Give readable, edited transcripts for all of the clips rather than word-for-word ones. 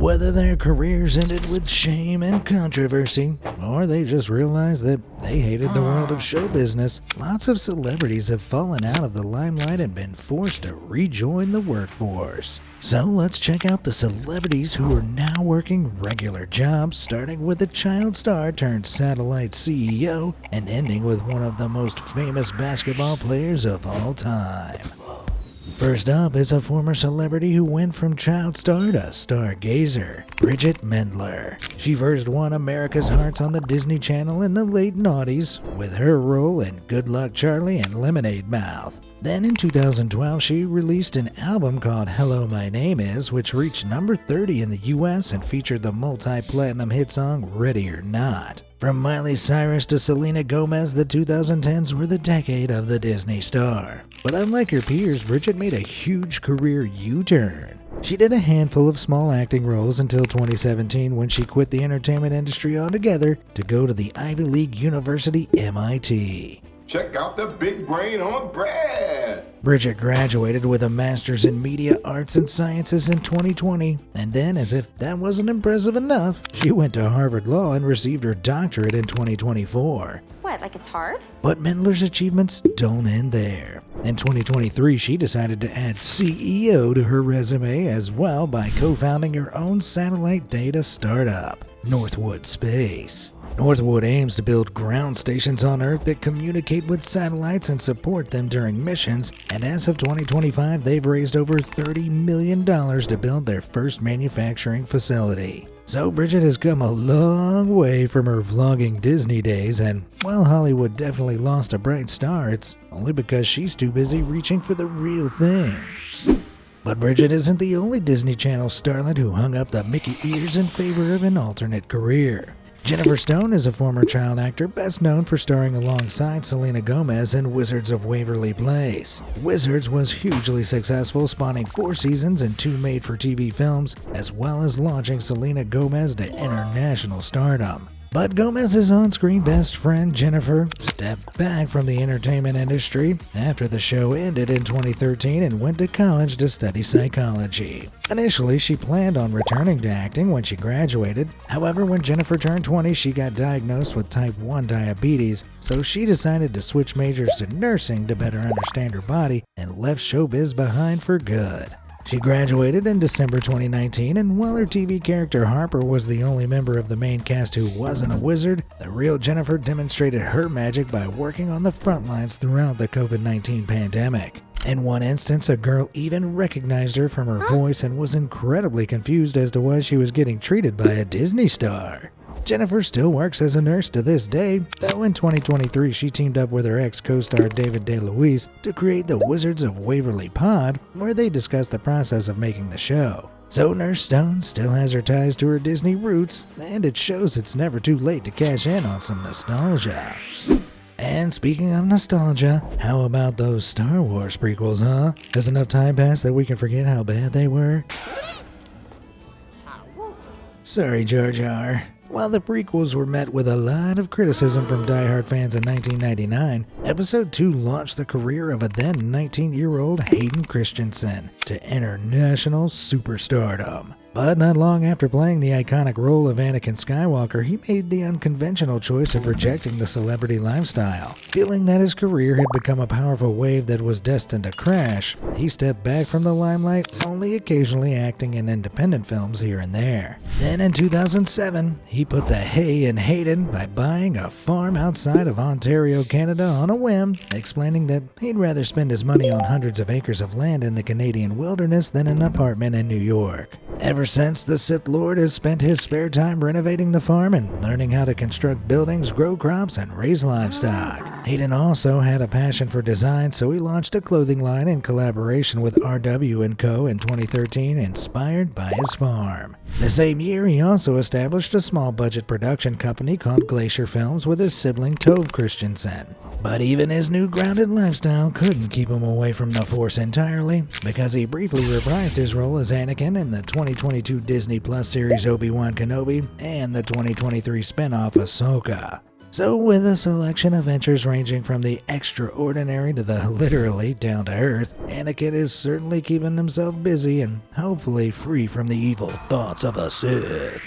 Whether their careers ended with shame and controversy, or they just realized that they hated the world of show business, lots of celebrities have fallen out of the limelight and been forced to rejoin the workforce. So let's check out the celebrities who are now working regular jobs, starting with a child star turned satellite CEO and ending with one of the most famous basketball players of all time. First up is a former celebrity who went from child star to stargazer, Bridget Mendler. She first won America's hearts on the Disney Channel in the late noughties with her role in Good Luck Charlie and Lemonade Mouth. Then in 2012, she released an album called Hello My Name Is, which reached number 30 in the US and featured the multi-platinum hit song Ready or Not. From Miley Cyrus to Selena Gomez, the 2010s were the decade of the Disney star. But unlike her peers, Bridget made a huge career U-turn. She did a handful of small acting roles until 2017 when she quit the entertainment industry altogether to go to the Ivy League university MIT. Check out the big brain on Brad. Bridget graduated with a master's in media arts and sciences in 2020, and then, as if that wasn't impressive enough, she went to Harvard Law and received her doctorate in 2024. What, like it's hard? But Mendler's achievements don't end there. In 2023, she decided to add CEO to her resume as well by co-founding her own satellite data startup, Northwood Space. Northwood aims to build ground stations on Earth that communicate with satellites and support them during missions, and as of 2025, they've raised over $30 million to build their first manufacturing facility. So Bridget has come a long way from her vlogging Disney days, and while Hollywood definitely lost a bright star, it's only because she's too busy reaching for the real thing. But Bridget isn't the only Disney Channel starlet who hung up the Mickey ears in favor of an alternate career. Jennifer Stone is a former child actor best known for starring alongside Selena Gomez in Wizards of Waverly Place. Wizards was hugely successful, spawning 4 seasons and 2 made-for-TV films, as well as launching Selena Gomez to international stardom. But Gomez's on-screen best friend Jennifer stepped back from the entertainment industry after the show ended in 2013 and went to college to study psychology. Initially, she planned on returning to acting when she graduated. However, when Jennifer turned 20, she got diagnosed with type 1 diabetes, so she decided to switch majors to nursing to better understand her body and left showbiz behind for good. She graduated in December 2019, and while her TV character Harper was the only member of the main cast who wasn't a wizard, the real Jennifer demonstrated her magic by working on the front lines throughout the COVID-19 pandemic. In one instance, a girl even recognized her from her voice and was incredibly confused as to why she was getting treated by a Disney star. Jennifer still works as a nurse to this day, though in 2023 she teamed up with her ex-co-star David DeLuise to create the Wizards of Waverly Pod, where they discuss the process of making the show. So Nurse Stone still has her ties to her Disney roots, and it shows it's never too late to cash in on some nostalgia. And speaking of nostalgia, how about those Star Wars prequels, huh? Has enough time passed that we can forget how bad they were? Sorry, Jar Jar. While the prequels were met with a lot of criticism from die-hard fans in 1999, Episode 2 launched the career of a then 19-year-old Hayden Christensen to international superstardom. But not long after playing the iconic role of Anakin Skywalker, he made the unconventional choice of rejecting the celebrity lifestyle. Feeling that his career had become a powerful wave that was destined to crash, he stepped back from the limelight, only occasionally acting in independent films here and there. Then in 2007, he put the hay in Hayden by buying a farm outside of Ontario, Canada on a whim, explaining that he'd rather spend his money on hundreds of acres of land in the Canadian wilderness than an apartment in New York. Ever since, the Sith Lord has spent his spare time renovating the farm and learning how to construct buildings, grow crops, and raise livestock. Hayden also had a passion for design, so he launched a clothing line in collaboration with RW & Co. in 2013, inspired by his farm. The same year, he also established a small-budget production company called Glacier Films with his sibling Tove Christensen. But even his new grounded lifestyle couldn't keep him away from the Force entirely, because he briefly reprised his role as Anakin in the 2022 Disney Plus series Obi-Wan Kenobi and the 2023 spin-off Ahsoka. So with a selection of ventures ranging from the extraordinary to the literally down to earth, Anakin is certainly keeping himself busy and hopefully free from the evil thoughts of a Sith.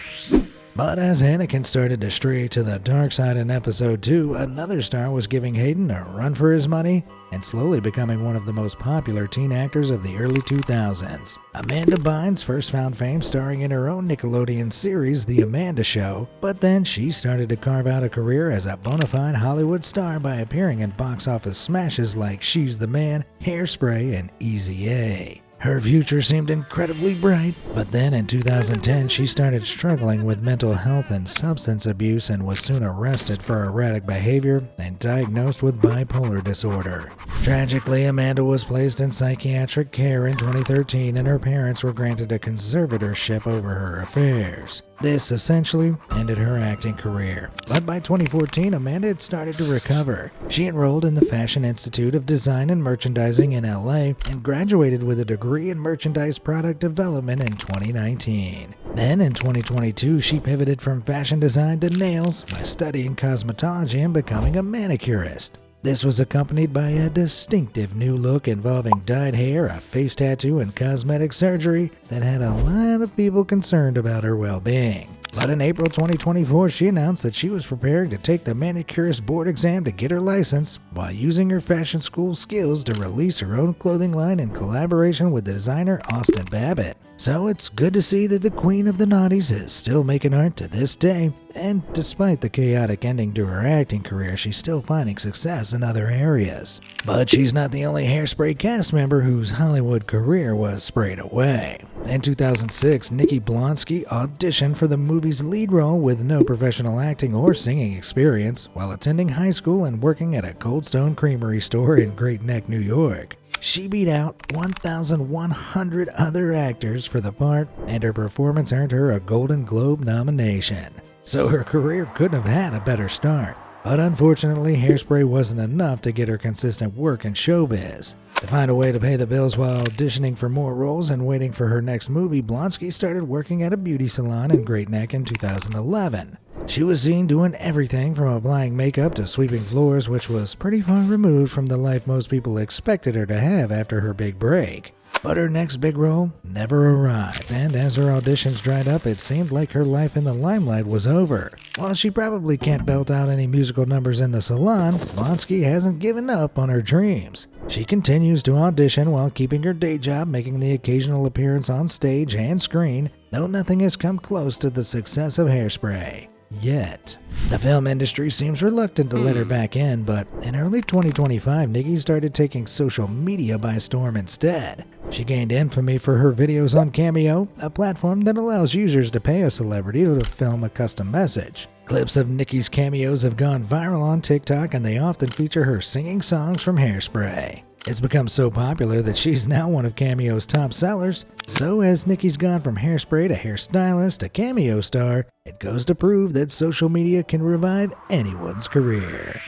But as Anakin started to stray to the dark side in Episode 2, another star was giving Hayden a run for his money and slowly becoming one of the most popular teen actors of the early 2000s. Amanda Bynes first found fame starring in her own Nickelodeon series, The Amanda Show, but then she started to carve out a career as a bona fide Hollywood star by appearing in box office smashes like She's the Man, Hairspray, and Easy A. Her future seemed incredibly bright, but then in 2010 she started struggling with mental health and substance abuse and was soon arrested for erratic behavior and diagnosed with bipolar disorder. Tragically, Amanda was placed in psychiatric care in 2013 and her parents were granted a conservatorship over her affairs. This essentially ended her acting career. But by 2014, Amanda had started to recover. She enrolled in the Fashion Institute of Design and Merchandising in LA and graduated with a degree in merchandise product development in 2019. Then in 2022, she pivoted from fashion design to nails by studying cosmetology and becoming a manicurist. This was accompanied by a distinctive new look involving dyed hair, a face tattoo, and cosmetic surgery that had a lot of people concerned about her well-being. But in April 2024, she announced that she was preparing to take the manicurist board exam to get her license while using her fashion school skills to release her own clothing line in collaboration with designer Austin Babbitt. So it's good to see that the Queen of the Naughties is still making art to this day, and despite the chaotic ending to her acting career, she's still finding success in other areas. But she's not the only Hairspray cast member whose Hollywood career was sprayed away. In 2006, Nikki Blonsky auditioned for the movie's lead role with no professional acting or singing experience while attending high school and working at a Cold Stone Creamery store in Great Neck, New York. She beat out 1,100 other actors for the part, and her performance earned her a Golden Globe nomination. So her career couldn't have had a better start. But unfortunately, Hairspray wasn't enough to get her consistent work in showbiz. To find a way to pay the bills while auditioning for more roles and waiting for her next movie, Blonsky started working at a beauty salon in Great Neck in 2011. She was seen doing everything from applying makeup to sweeping floors, which was pretty far removed from the life most people expected her to have after her big break. But her next big role never arrived, and as her auditions dried up, it seemed like her life in the limelight was over. While she probably can't belt out any musical numbers in the salon, Blonsky hasn't given up on her dreams. She continues to audition while keeping her day job, making the occasional appearance on stage and screen, though nothing has come close to the success of Hairspray. Yet. The film industry seems reluctant to let her back in, but in early 2025, Nikki started taking social media by storm instead. She gained infamy for her videos on Cameo, a platform that allows users to pay a celebrity to film a custom message. Clips of Nikki's cameos have gone viral on TikTok, and they often feature her singing songs from Hairspray. It's become so popular that she's now one of Cameo's top sellers. So as Nikki's gone from Hairspray to hairstylist to Cameo star, it goes to prove that social media can revive anyone's career.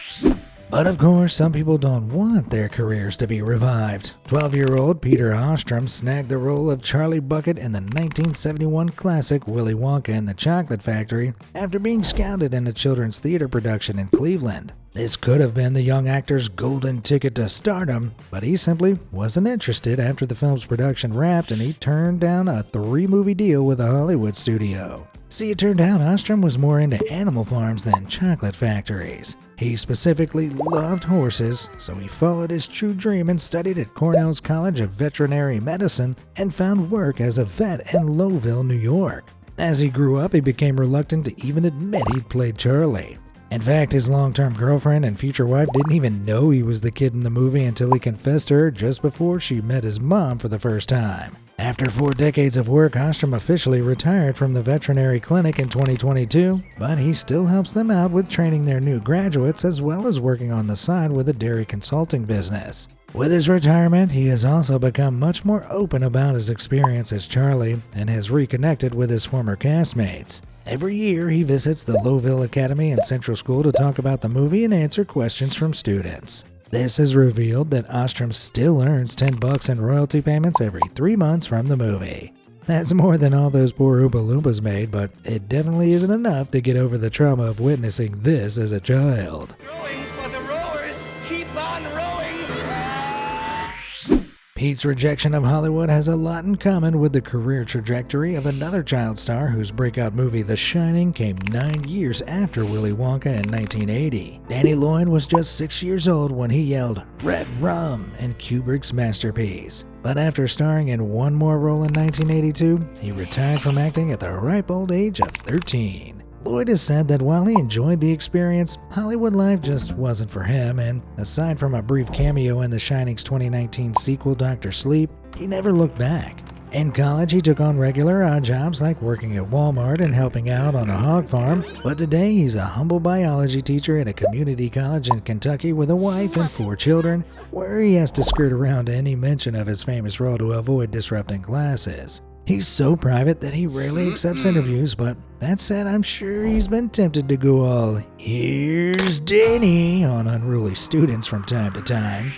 But of course, some people don't want their careers to be revived. 12-year-old Peter Ostrom snagged the role of Charlie Bucket in the 1971 classic Willy Wonka and the Chocolate Factory after being scouted in a children's theater production in Cleveland. This could have been the young actor's golden ticket to stardom, but he simply wasn't interested after the film's production wrapped and he turned down a 3-movie deal with a Hollywood studio. See, it turned out Ostrom was more into animal farms than chocolate factories. He specifically loved horses, so he followed his true dream and studied at Cornell's College of Veterinary Medicine and found work as a vet in Lowville, New York. As he grew up, he became reluctant to even admit he'd played Charlie. In fact, his long-term girlfriend and future wife didn't even know he was the kid in the movie until he confessed to her just before she met his mom for the first time. After 4 decades of work, Ostrom officially retired from the veterinary clinic in 2022, but he still helps them out with training their new graduates as well as working on the side with a dairy consulting business. With his retirement, he has also become much more open about his experience as Charlie and has reconnected with his former castmates. Every year, he visits the Lowville Academy and Central School to talk about the movie and answer questions from students. This has revealed that Ostrom still earns $10 in royalty payments every 3 months from the movie. That's more than all those poor Oompa Loompas made, but it definitely isn't enough to get over the trauma of witnessing this as a child. Rowing for the rowers, keep on rowing. Pete's rejection of Hollywood has a lot in common with the career trajectory of another child star whose breakout movie The Shining came 9 years after Willy Wonka in 1980. Danny Lloyd was just 6 years old when he yelled, "Red Rum!" in Kubrick's masterpiece. But after starring in one more role in 1982, he retired from acting at the ripe old age of 13. Lloyd has said that while he enjoyed the experience, Hollywood life just wasn't for him, and aside from a brief cameo in The Shining's 2019 sequel, Dr. Sleep, he never looked back. In college, he took on regular odd jobs like working at Walmart and helping out on a hog farm, but today he's a humble biology teacher at a community college in Kentucky with a wife and 4 children, where he has to skirt around any mention of his famous role to avoid disrupting classes. He's so private that he rarely accepts interviews, but that said, I'm sure he's been tempted to go all, "Here's Danny," on unruly students from time to time.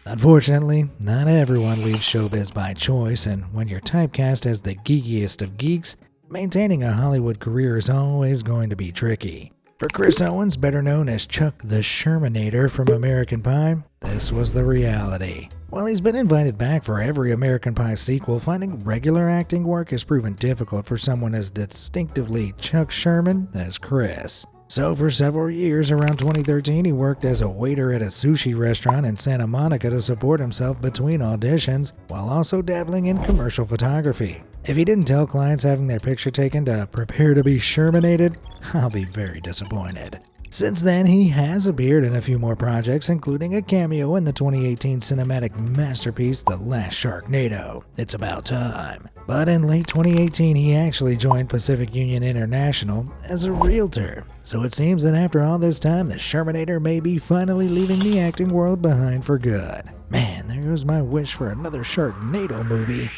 Unfortunately, not everyone leaves showbiz by choice, and when you're typecast as the geekiest of geeks, maintaining a Hollywood career is always going to be tricky. For Chris Owens, better known as Chuck the Shermanator from American Pie, this was the reality. While he's been invited back for every American Pie sequel, finding regular acting work has proven difficult for someone as distinctively Chuck Sherman as Chris. So for several years, around 2013, he worked as a waiter at a sushi restaurant in Santa Monica to support himself between auditions, while also dabbling in commercial photography. If he didn't tell clients having their picture taken to prepare to be Shermanated, I'll be very disappointed. Since then, he has appeared in a few more projects, including a cameo in the 2018 cinematic masterpiece The Last Sharknado. It's about time. But in late 2018, he actually joined Pacific Union International as a realtor. So it seems that after all this time, the Shermanator may be finally leaving the acting world behind for good. Man, there goes my wish for another Sharknado movie.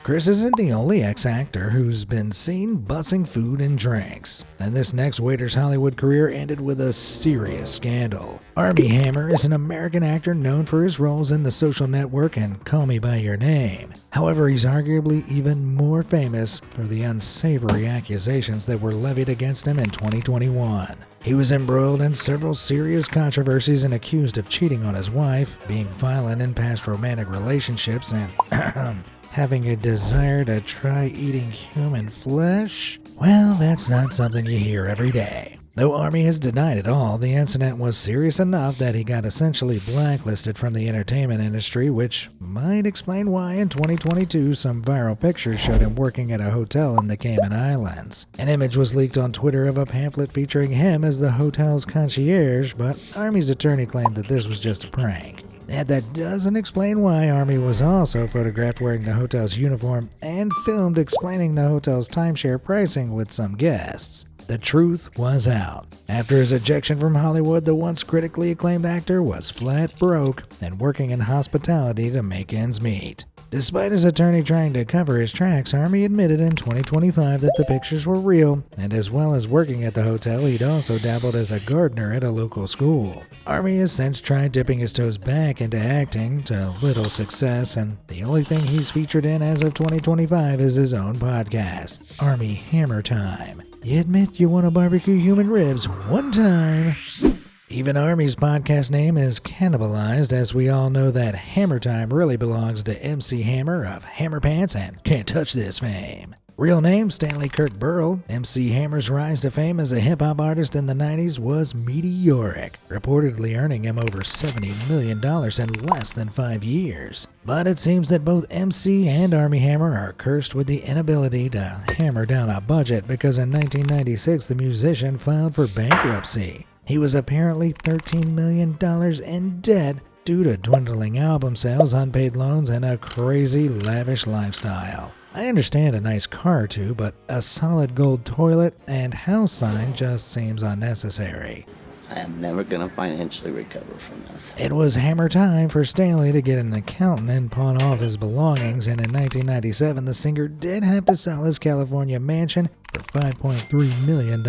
Chris isn't the only ex-actor who's been seen bussing food and drinks, and this next waiter's Hollywood career ended with a serious scandal. Armie Hammer is an American actor known for his roles in The Social Network and Call Me By Your Name. However, he's arguably even more famous for the unsavory accusations that were levied against him in 2021. He was embroiled in several serious controversies and accused of cheating on his wife, being violent in past romantic relationships, and having a desire to try eating human flesh? Well, that's not something you hear every day. Though Armie has denied it all, the incident was serious enough that he got essentially blacklisted from the entertainment industry, which might explain why in 2022 some viral pictures showed him working at a hotel in the Cayman Islands. An image was leaked on Twitter of a pamphlet featuring him as the hotel's concierge, but Armie's attorney claimed that this was just a prank. And that doesn't explain why Armie was also photographed wearing the hotel's uniform and filmed explaining the hotel's timeshare pricing with some guests. The truth was out. After his ejection from Hollywood, the once critically acclaimed actor was flat broke and working in hospitality to make ends meet. Despite his attorney trying to cover his tracks, Armie admitted in 2025 that the pictures were real, and as well as working at the hotel, he'd also dabbled as a gardener at a local school. Armie has since tried dipping his toes back into acting, to little success, and the only thing he's featured in as of 2025 is his own podcast, Armie Hammer Time. You admit you want to barbecue human ribs one time. Even Armie's podcast name is cannibalized, as we all know that Hammer Time really belongs to MC Hammer of Hammer Pants and Can't Touch This fame. Real name Stanley Kirk Burrell, MC Hammer's rise to fame as a hip-hop artist in the 90s was meteoric, reportedly earning him over $70 million in less than 5 years. But it seems that both MC and Armie Hammer are cursed with the inability to hammer down a budget, because in 1996 the musician filed for bankruptcy. He was apparently $13 million in debt due to dwindling album sales, unpaid loans, and a crazy lavish lifestyle. I understand a nice car or two, but a solid gold toilet and house sign just seems unnecessary. I am never going to financially recover from this. It was hammer time for Staley to get an accountant and pawn off his belongings, and in 1997 the singer did have to sell his California mansion for $5.3 million.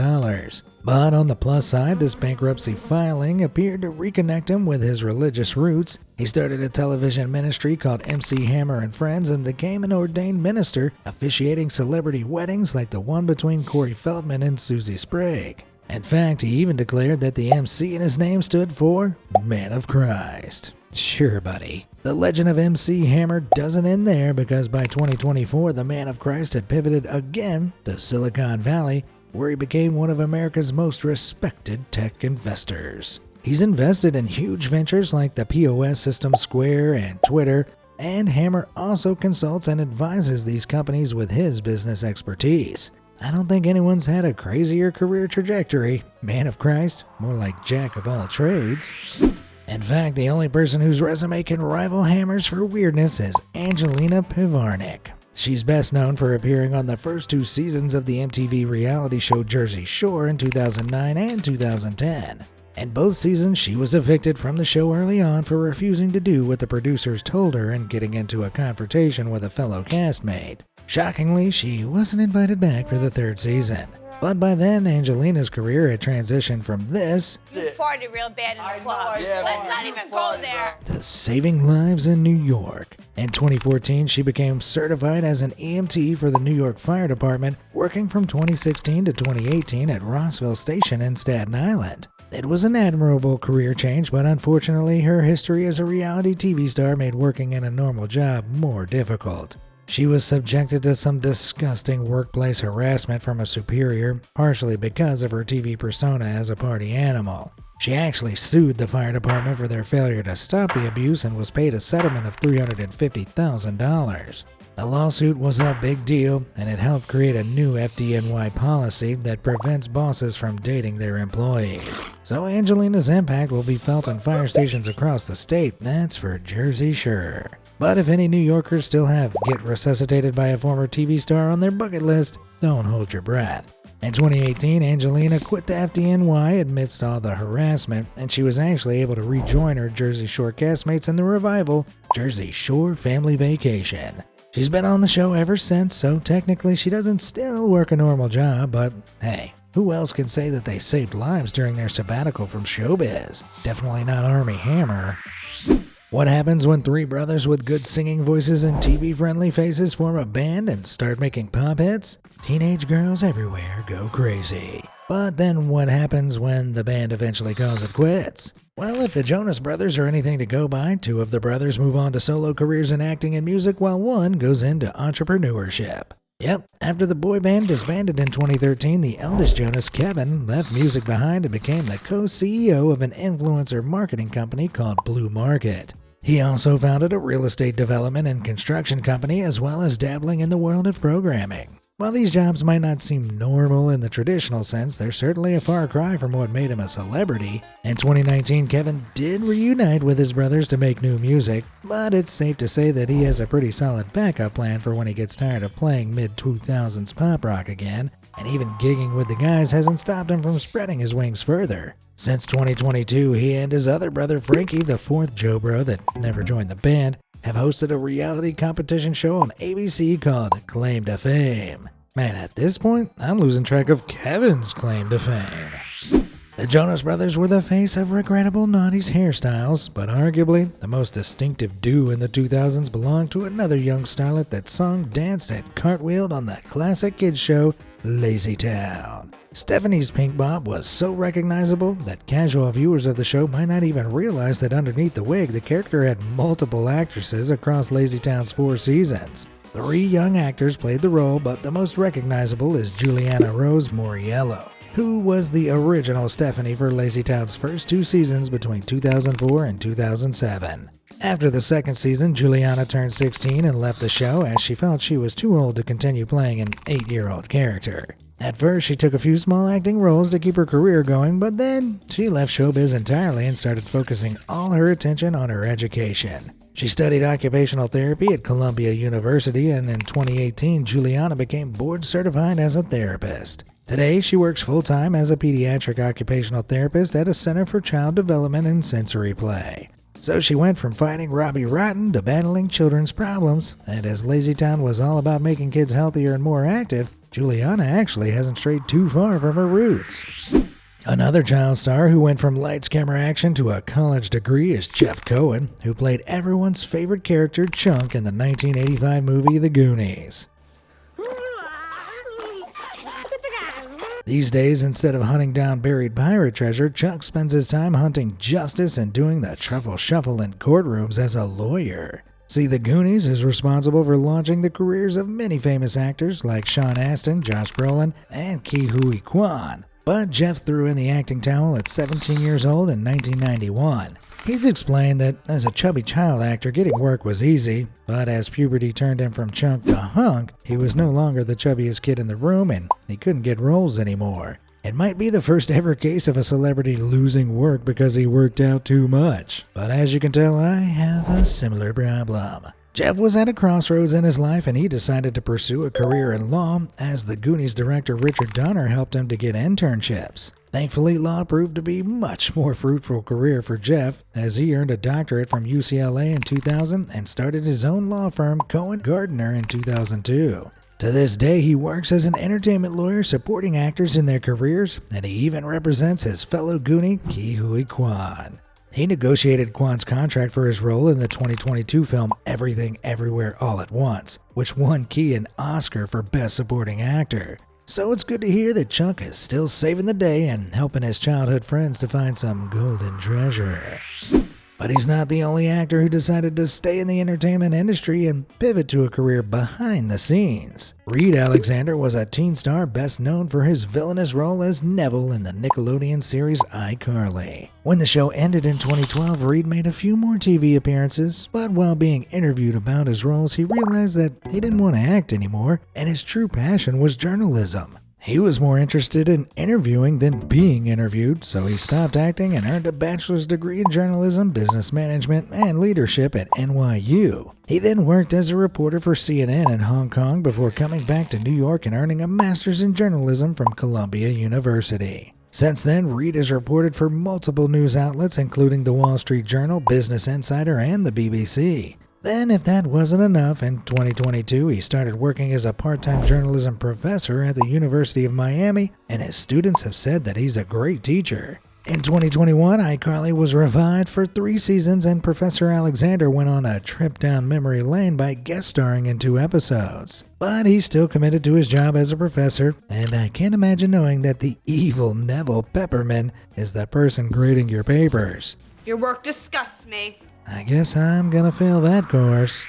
But on the plus side, this bankruptcy filing appeared to reconnect him with his religious roots. He started a television ministry called MC Hammer and Friends and became an ordained minister, officiating celebrity weddings like the one between Corey Feldman and Susie Sprague. In fact, he even declared that the MC in his name stood for Man of Christ. Sure, buddy. The legend of MC Hammer doesn't end there, because by 2024, the Man of Christ had pivoted again to Silicon Valley, where he became one of America's most respected tech investors. He's invested in huge ventures like the POS system Square and Twitter, and Hammer also consults and advises these companies with his business expertise. I don't think anyone's had a crazier career trajectory. Man of Christ, more like Jack of all trades. In fact, the only person whose resume can rival Hammer's for weirdness is Angelina Pivarnik. She's best known for appearing on the first 2 seasons of the MTV reality show Jersey Shore in 2009 and 2010. In both seasons, she was evicted from the show early on for refusing to do what the producers told her and getting into a confrontation with a fellow castmate. Shockingly, she wasn't invited back for the 3rd season. But by then, Angelina's career had transitioned from this You farted real bad in the club. Let's not even go there. to saving lives in New York. In 2014, she became certified as an EMT for the New York Fire Department, working from 2016 to 2018 at Rossville Station in Staten Island. It was an admirable career change, but unfortunately, her history as a reality TV star made working in a normal job more difficult. She was subjected to some disgusting workplace harassment from a superior, partially because of her TV persona as a party animal. She actually sued the fire department for their failure to stop the abuse and was paid a settlement of $350,000. The lawsuit was a big deal, and it helped create a new FDNY policy that prevents bosses from dating their employees. So Angelina's impact will be felt in fire stations across the state, that's for Jersey sure. But if any New Yorkers still have get resuscitated by a former TV star on their bucket list, don't hold your breath. In 2018, Angelina quit the FDNY amidst all the harassment, and she was actually able to rejoin her Jersey Shore castmates in the revival Jersey Shore Family Vacation. She's been on the show ever since, so technically she doesn't still work a normal job, but hey, who else can say that they saved lives during their sabbatical from showbiz? Definitely not Armie Hammer. What happens when 3 brothers with good singing voices and TV-friendly faces form a band and start making pop hits? Teenage girls everywhere go crazy. But then what happens when the band eventually calls it quits? Well, if the Jonas Brothers are anything to go by, 2 of the brothers move on to solo careers in acting and music while one goes into entrepreneurship. Yep, after the boy band disbanded in 2013, the eldest Jonas, Kevin, left music behind and became the co-CEO of an influencer marketing company called Blue Market. He also founded a real estate development and construction company, as well as dabbling in the world of programming. While these jobs might not seem normal in the traditional sense, they're certainly a far cry from what made him a celebrity. In 2019, Kevin did reunite with his brothers to make new music, but it's safe to say that he has a pretty solid backup plan for when he gets tired of playing mid-2000s pop rock again, and even gigging with the guys hasn't stopped him from spreading his wings further. Since 2022, he and his other brother Frankie, the 4th Joe Bro that never joined the band, have hosted a reality competition show on ABC called Claim to Fame. Man, at this point, I'm losing track of Kevin's claim to fame. The Jonas Brothers were the face of regrettable 90s hairstyles, but arguably the most distinctive duo in the 2000s belonged to another young starlet that sung, danced, and cartwheeled on that classic kids show, Lazy Town. Stephanie's pink bob was so recognizable that casual viewers of the show might not even realize that underneath the wig, the character had multiple actresses across Lazy Town's 4 seasons. 3 young actors played the role, but the most recognizable is Juliana Rose Moriello, who was the original Stephanie for Lazy Town's first 2 seasons between 2004 and 2007. After the 2nd season, Juliana turned 16 and left the show as she felt she was too old to continue playing an 8-year-old character. At first, she took a few small acting roles to keep her career going, but then she left showbiz entirely and started focusing all her attention on her education. She studied occupational therapy at Columbia University, and in 2018, Juliana became board certified as a therapist. Today, she works full-time as a pediatric occupational therapist at a center for child development and sensory play. So she went from fighting Robbie Rotten to battling children's problems, and as LazyTown was all about making kids healthier and more active, Juliana actually hasn't strayed too far from her roots. Another child star who went from lights, camera, action to a college degree is Jeff Cohen, who played everyone's favorite character Chunk in the 1985 movie The Goonies. These days, instead of hunting down buried pirate treasure, Chuck spends his time hunting justice and doing the truffle shuffle in courtrooms as a lawyer. See, The Goonies is responsible for launching the careers of many famous actors like Sean Astin, Josh Brolin, and Ke Huy Quan. But Jeff threw in the acting towel at 17 years old in 1991. He's explained that as a chubby child actor, getting work was easy, but as puberty turned him from chunk to hunk, he was no longer the chubbiest kid in the room and he couldn't get roles anymore. It might be the first ever case of a celebrity losing work because he worked out too much, but as you can tell, I have a similar problem. Jeff was at a crossroads in his life and he decided to pursue a career in law as the Goonies director Richard Donner helped him to get internships. Thankfully, law proved to be a much more fruitful career for Jeff as he earned a doctorate from UCLA in 2000 and started his own law firm, Cohen Gardner, in 2002. To this day, he works as an entertainment lawyer supporting actors in their careers, and he even represents his fellow Goonie, Ke Huy Quan. He negotiated Kwan's contract for his role in the 2022 film Everything Everywhere All at Once, which won Ke an Oscar for Best Supporting Actor. So it's good to hear that Chuck is still saving the day and helping his childhood friends to find some golden treasure. But he's not the only actor who decided to stay in the entertainment industry and pivot to a career behind the scenes. Reed Alexander was a teen star best known for his villainous role as Neville in the Nickelodeon series iCarly. When the show ended in 2012, Reed made a few more TV appearances, but while being interviewed about his roles, he realized that he didn't want to act anymore, and his true passion was journalism. He was more interested in interviewing than being interviewed, so he stopped acting and earned a bachelor's degree in journalism, business management, and leadership at NYU. He then worked as a reporter for CNN in Hong Kong before coming back to New York and earning a master's in journalism from Columbia University. Since then, Reed has reported for multiple news outlets including the Wall Street Journal, Business Insider, and the BBC. Then, if that wasn't enough, in 2022 he started working as a part-time journalism professor at the University of Miami, and his students have said that he's a great teacher. In 2021, iCarly was revived for 3 seasons, and Professor Alexander went on a trip down memory lane by guest starring in 2 episodes. But he's still committed to his job as a professor, and I can't imagine knowing that the evil Neville Pepperman is the person grading your papers. Your work disgusts me. I guess I'm gonna fail that course.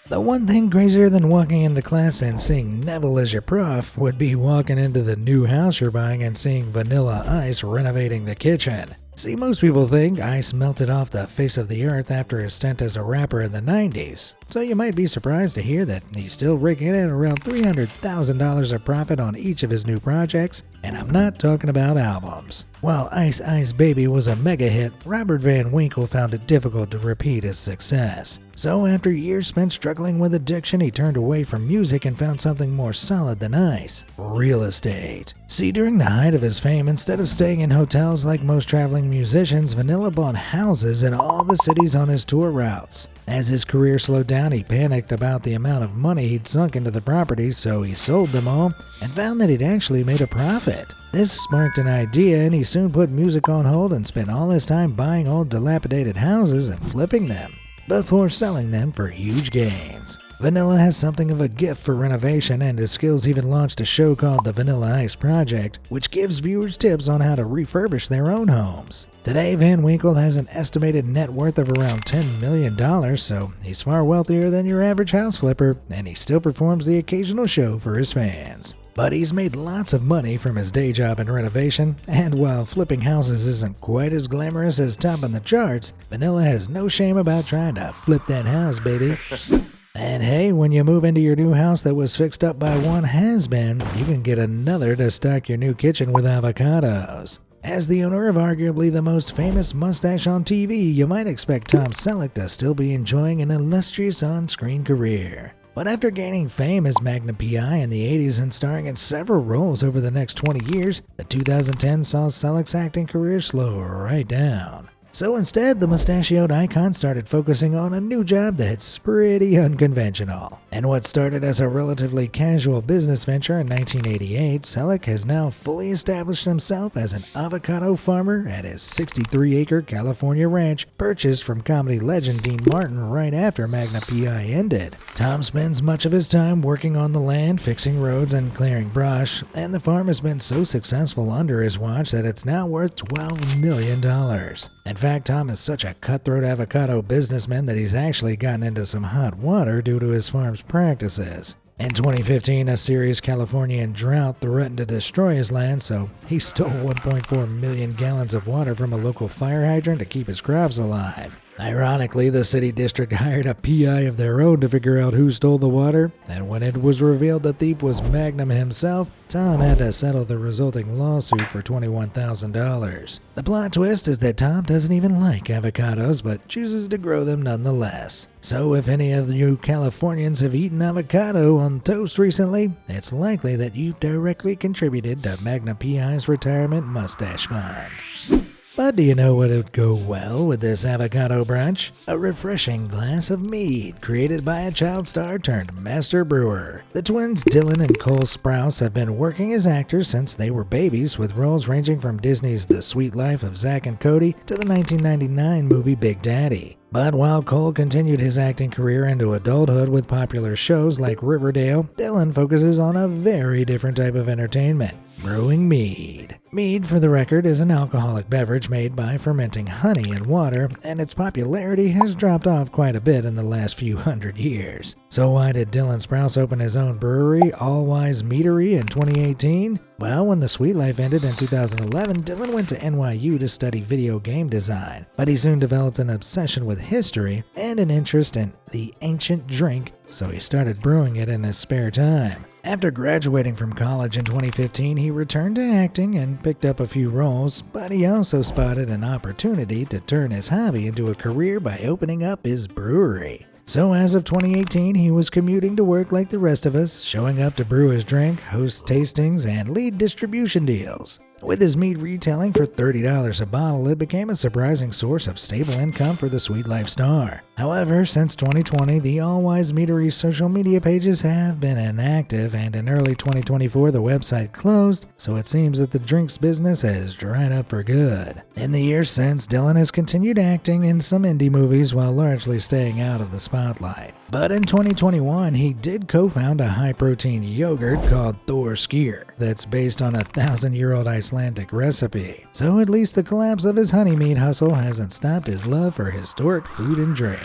The one thing crazier than walking into class and seeing Neville as your prof would be walking into the new house you're buying and seeing Vanilla Ice renovating the kitchen. See, most people think Ice melted off the face of the earth after his stint as a rapper in the 90s, so you might be surprised to hear that he's still raking in around $300,000 of profit on each of his new projects, and I'm not talking about albums. While Ice Ice Baby was a mega hit, Robert Van Winkle found it difficult to repeat his success. So after years spent struggling with addiction, he turned away from music and found something more solid than Ice: real estate. See, during the height of his fame, instead of staying in hotels like most traveling musicians, Vanilla bought houses in all the cities on his tour routes. As his career slowed down, he panicked about the amount of money he'd sunk into the properties, so he sold them all and found that he'd actually made a profit. This sparked an idea, and he soon put music on hold and spent all his time buying old dilapidated houses and flipping them, before selling them for huge gains. Vanilla has something of a gift for renovation, and his skills even launched a show called The Vanilla Ice Project, which gives viewers tips on how to refurbish their own homes. Today, Van Winkle has an estimated net worth of around $10 million, so he's far wealthier than your average house flipper, and he still performs the occasional show for his fans. But he's made lots of money from his day job in renovation, and while flipping houses isn't quite as glamorous as topping the charts, Vanilla has no shame about trying to flip that house, baby. And hey, when you move into your new house that was fixed up by one has-been, you can get another to stock your new kitchen with avocados. As the owner of arguably the most famous mustache on TV, you might expect Tom Selleck to still be enjoying an illustrious on-screen career. But after gaining fame as Magnum P.I. in the 80s and starring in several roles over the next 20 years, the 2010 saw Selleck's acting career slow right down. So instead, the mustachioed icon started focusing on a new job that's pretty unconventional. And what started as a relatively casual business venture in 1988, Selleck has now fully established himself as an avocado farmer at his 63-acre California ranch, purchased from comedy legend Dean Martin right after Magnum P.I. ended. Tom spends much of his time working on the land, fixing roads, and clearing brush, and the farm has been so successful under his watch that it's now worth $12 million. In fact, Tom is such a cutthroat avocado businessman that he's actually gotten into some hot water due to his farm's practices. In 2015, a serious Californian drought threatened to destroy his land, so he stole 1.4 million gallons of water from a local fire hydrant to keep his crops alive. Ironically, the city district hired a PI of their own to figure out who stole the water, and when it was revealed the thief was Magnum himself, Tom had to settle the resulting lawsuit for $21,000. The plot twist is that Tom doesn't even like avocados, but chooses to grow them nonetheless. So if any of you Californians have eaten avocado on toast recently, it's likely that you've directly contributed to Magnum P.I.'s retirement mustache fund. But do you know what would go well with this avocado brunch? A refreshing glass of mead created by a child star turned master brewer. The twins Dylan and Cole Sprouse have been working as actors since they were babies, with roles ranging from Disney's The Sweet Life of Zack and Cody to the 1999 movie Big Daddy. But while Cole continued his acting career into adulthood with popular shows like Riverdale, Dylan focuses on a very different type of entertainment: brewing mead. Mead, for the record, is an alcoholic beverage made by fermenting honey in water, and its popularity has dropped off quite a bit in the last few hundred years. So why did Dylan Sprouse open his own brewery, All Wise Meadery, in 2018? Well, when The Sweet Life ended in 2011, Dylan went to NYU to study video game design, but he soon developed an obsession with history and an interest in the ancient drink, so he started brewing it in his spare time. After graduating from college in 2015, he returned to acting and picked up a few roles, but he also spotted an opportunity to turn his hobby into a career by opening up his brewery. So as of 2018, he was commuting to work like the rest of us, showing up to brew his drink, host tastings, and lead distribution deals. With his mead retailing for $30 a bottle, it became a surprising source of stable income for the Sweet Life star. However, since 2020, the All Wise Meadery's social media pages have been inactive, and in early 2024 the website closed, so it seems that the drinks business has dried up for good. In the years since, Dylan has continued acting in some indie movies while largely staying out of the spotlight. But in 2021, he did co-found a high-protein yogurt called Thor Skyr that's based on a 1,000-year-old Icelandic recipe. So at least the collapse of his honey mead hustle hasn't stopped his love for historic food and drink.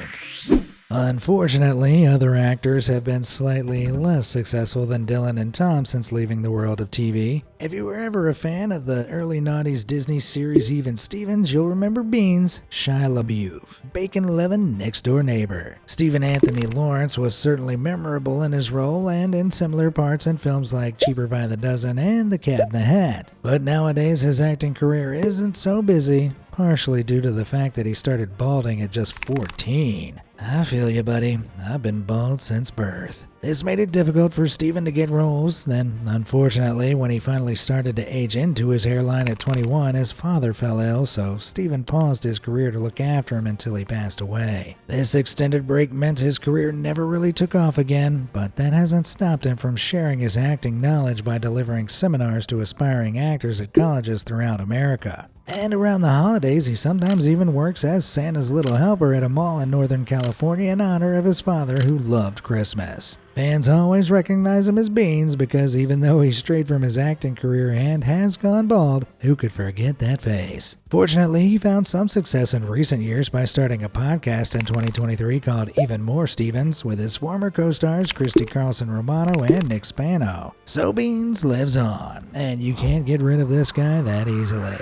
Unfortunately, other actors have been slightly less successful than Dylan and Tom since leaving the world of TV. If you were ever a fan of the early 90s Disney series Even Stevens, you'll remember Beans, Shia LaBeouf, bacon-loving next-door neighbor. Stephen Anthony Lawrence was certainly memorable in his role and in similar parts in films like Cheaper by the Dozen and The Cat in the Hat. But nowadays his acting career isn't so busy, partially due to the fact that he started balding at just 14. I feel you, buddy. I've been bald since birth. This made it difficult for Stephen to get roles. Then, unfortunately, when he finally started to age into his hairline at 21, his father fell ill, so Stephen paused his career to look after him until he passed away. This extended break meant his career never really took off again, but that hasn't stopped him from sharing his acting knowledge by delivering seminars to aspiring actors at colleges throughout America. And around the holidays, he sometimes even works as Santa's little helper at a mall in Northern California in honor of his father, who loved Christmas. Fans always recognize him as Beans because even though he strayed from his acting career and has gone bald, who could forget that face? Fortunately, he found some success in recent years by starting a podcast in 2023 called Even More Stevens with his former co-stars Christy Carlson Romano and Nick Spano. So Beans lives on, and you can't get rid of this guy that easily.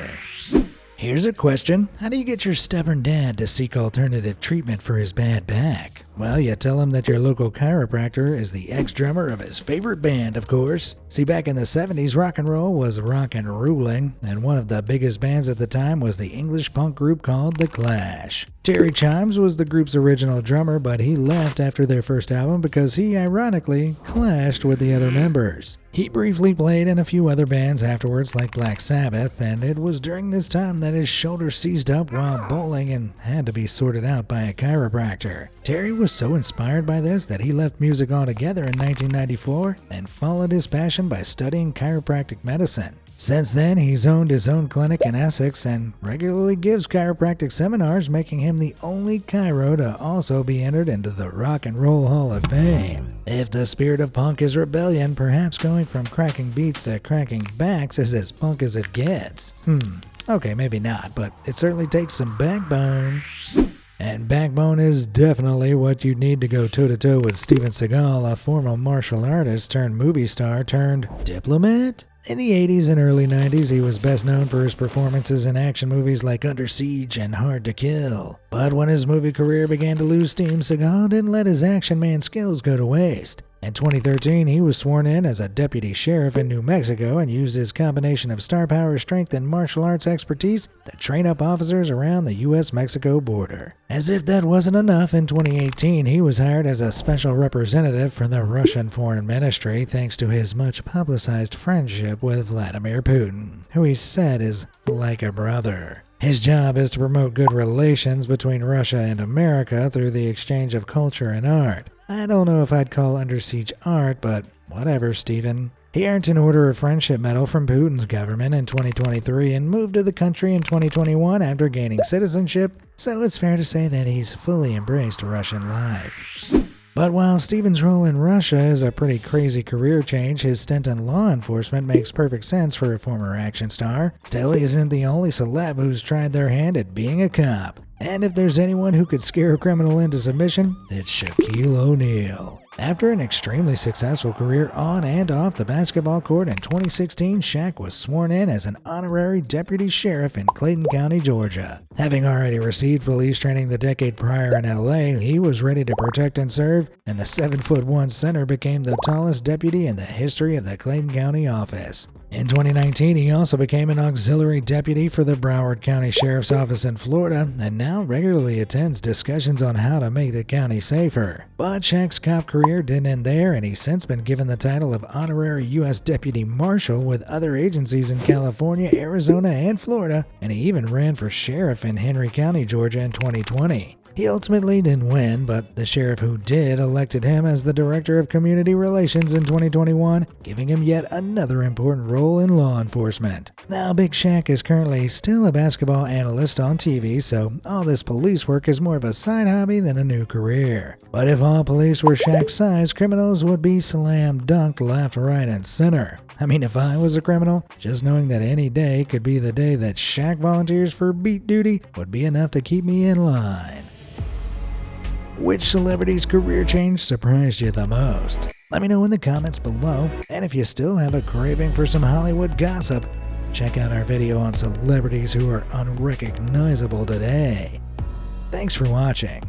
Here's a question. How do you get your stubborn dad to seek alternative treatment for his bad back? Well, you tell him that your local chiropractor is the ex-drummer of his favorite band, of course. See, back in the 70s, rock and roll was rockin' ruling, and one of the biggest bands at the time was the English punk group called The Clash. Terry Chimes was the group's original drummer, but he left after their first album because he ironically clashed with the other members. He briefly played in a few other bands afterwards like Black Sabbath, and it was during this time that his shoulder seized up while bowling and had to be sorted out by a chiropractor. Terry was so inspired by this that he left music altogether in 1994 and followed his passion by studying chiropractic medicine. Since then, he's owned his own clinic in Essex and regularly gives chiropractic seminars, making him the only chiro to also be entered into the Rock and Roll Hall of Fame. If the spirit of punk is rebellion, perhaps going from cracking beats to cracking backs is as punk as it gets. Okay, maybe not, but it certainly takes some backbone. And backbone is definitely what you need to go toe-to-toe with Steven Seagal, a former martial artist turned movie star turned diplomat. In the 80s and early 90s, he was best known for his performances in action movies like Under Siege and Hard to Kill. But when his movie career began to lose steam, Seagal didn't let his action man skills go to waste. In 2013, he was sworn in as a deputy sheriff in New Mexico and used his combination of star power, strength, and martial arts expertise to train up officers around the U.S.-Mexico border. As if that wasn't enough, in 2018, he was hired as a special representative for the Russian Foreign Ministry thanks to his much-publicized friendship with Vladimir Putin, who he said is like a brother. His job is to promote good relations between Russia and America through the exchange of culture and art. I don't know if I'd call Under Siege art, but whatever, Steven. He earned an Order of Friendship Medal from Putin's government in 2023 and moved to the country in 2021 after gaining citizenship, so it's fair to say that he's fully embraced Russian life. But while Steven's role in Russia is a pretty crazy career change, his stint in law enforcement makes perfect sense for a former action star. Still, he isn't the only celeb who's tried their hand at being a cop. And if there's anyone who could scare a criminal into submission, it's Shaquille O'Neal. After an extremely successful career on and off the basketball court in 2016, Shaq was sworn in as an honorary deputy sheriff in Clayton County, Georgia. Having already received police training the decade prior in LA, he was ready to protect and serve, and the 7'1" center became the tallest deputy in the history of the Clayton County office. In 2019, he also became an auxiliary deputy for the Broward County Sheriff's Office in Florida and now regularly attends discussions on how to make the county safer. But Shaq's cop career didn't end there, and he's since been given the title of Honorary U.S. Deputy Marshal with other agencies in California, Arizona, and Florida, and he even ran for sheriff in Henry County, Georgia in 2020. He ultimately didn't win, but the sheriff who did elected him as the Director of Community Relations in 2021, giving him yet another important role in law enforcement. Now, Big Shaq is currently still a basketball analyst on TV, so all this police work is more of a side hobby than a new career. But if all police were Shaq's size, criminals would be slam dunked left, right, and center. I mean, if I was a criminal, just knowing that any day could be the day that Shaq volunteers for beat duty would be enough to keep me in line. Which celebrity's career change surprised you the most? Let me know in the comments below, and if you still have a craving for some Hollywood gossip, check out our video on celebrities who are unrecognizable today. Thanks for watching.